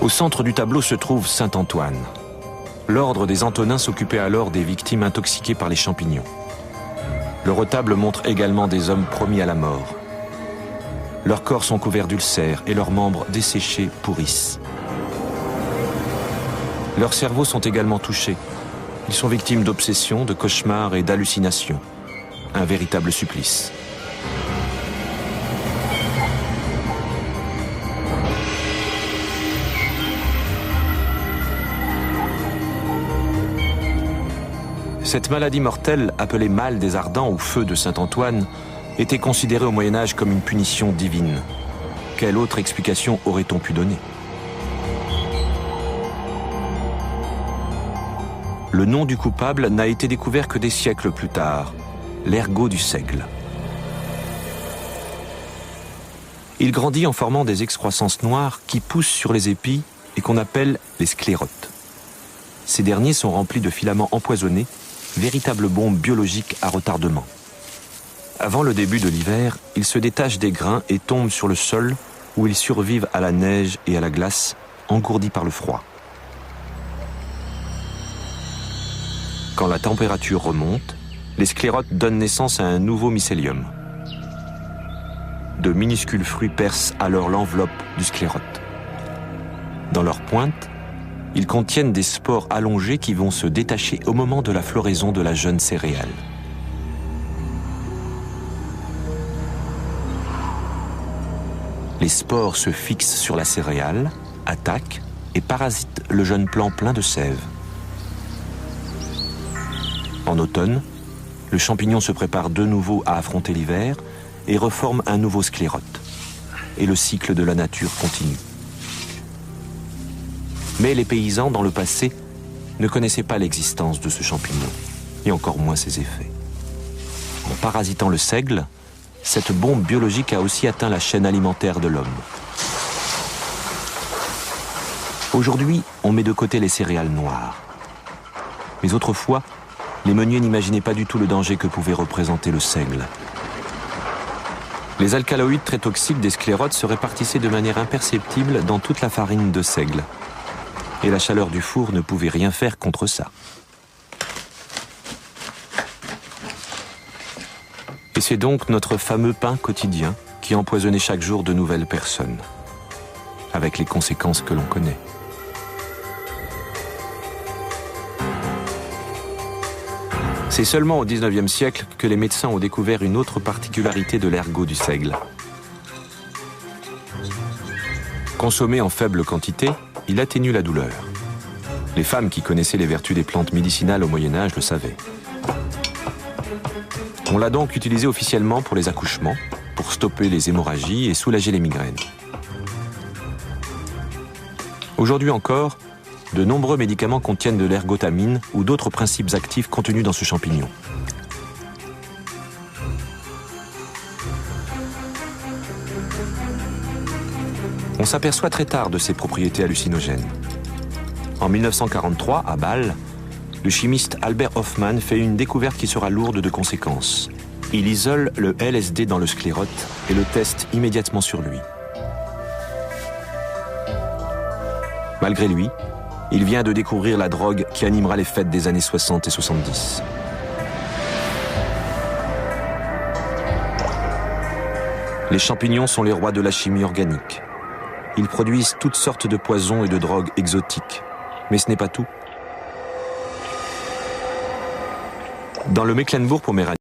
Au centre du tableau se trouve Saint Antoine. L'ordre des Antonins s'occupait alors des victimes intoxiquées par les champignons. Le retable montre également des hommes promis à la mort. Leurs corps sont couverts d'ulcères et leurs membres desséchés pourrissent. Leurs cerveaux sont également touchés. Ils sont victimes d'obsessions, de cauchemars et d'hallucinations. Un véritable supplice. Cette maladie mortelle, appelée mal des Ardents ou feu de Saint-Antoine, était considérée au Moyen-Âge comme une punition divine. Quelle autre explication aurait-on pu donner ? Le nom du coupable n'a été découvert que des siècles plus tard, l'ergot du seigle. Il grandit en formant des excroissances noires qui poussent sur les épis et qu'on appelle les sclérotes. Ces derniers sont remplis de filaments empoisonnés, véritables bombes biologiques à retardement. Avant le début de l'hiver, ils se détachent des grains et tombent sur le sol où ils survivent à la neige et à la glace, engourdis par le froid. Quand la température remonte, les sclérotes donnent naissance à un nouveau mycélium. De minuscules fruits percent alors l'enveloppe du sclérote. Dans leur pointe, ils contiennent des spores allongés qui vont se détacher au moment de la floraison de la jeune céréale. Les spores se fixent sur la céréale, attaquent et parasitent le jeune plant plein de sève. En automne, le champignon se prépare de nouveau à affronter l'hiver et reforme un nouveau sclérote. Et le cycle de la nature continue. Mais les paysans, dans le passé, ne connaissaient pas l'existence de ce champignon, et encore moins ses effets. En parasitant le seigle, cette bombe biologique a aussi atteint la chaîne alimentaire de l'homme. Aujourd'hui, on met de côté les céréales noires. Mais autrefois, les meuniers n'imaginaient pas du tout le danger que pouvait représenter le seigle. Les alcaloïdes très toxiques des sclérotes se répartissaient de manière imperceptible dans toute la farine de seigle. Et la chaleur du four ne pouvait rien faire contre ça. Et c'est donc notre fameux pain quotidien qui empoisonnait chaque jour de nouvelles personnes, avec les conséquences que l'on connaît. C'est seulement au XIXe siècle que les médecins ont découvert une autre particularité de l'ergot du seigle. Consommé en faible quantité, il atténue la douleur. Les femmes qui connaissaient les vertus des plantes médicinales au Moyen-Âge le savaient. On l'a donc utilisé officiellement pour les accouchements, pour stopper les hémorragies et soulager les migraines. Aujourd'hui encore, de nombreux médicaments contiennent de l'ergotamine ou d'autres principes actifs contenus dans ce champignon. On s'aperçoit très tard de ses propriétés hallucinogènes. En 1943, à Bâle, le chimiste Albert Hofmann fait une découverte qui sera lourde de conséquences. Il isole le LSD dans le sclérote et le teste immédiatement sur lui. Malgré lui, il vient de découvrir la drogue qui animera les fêtes des années 60 et 70. Les champignons sont les rois de la chimie organique. Ils produisent toutes sortes de poisons et de drogues exotiques. Mais ce n'est pas tout. Dans le Mecklembourg-Poméranie,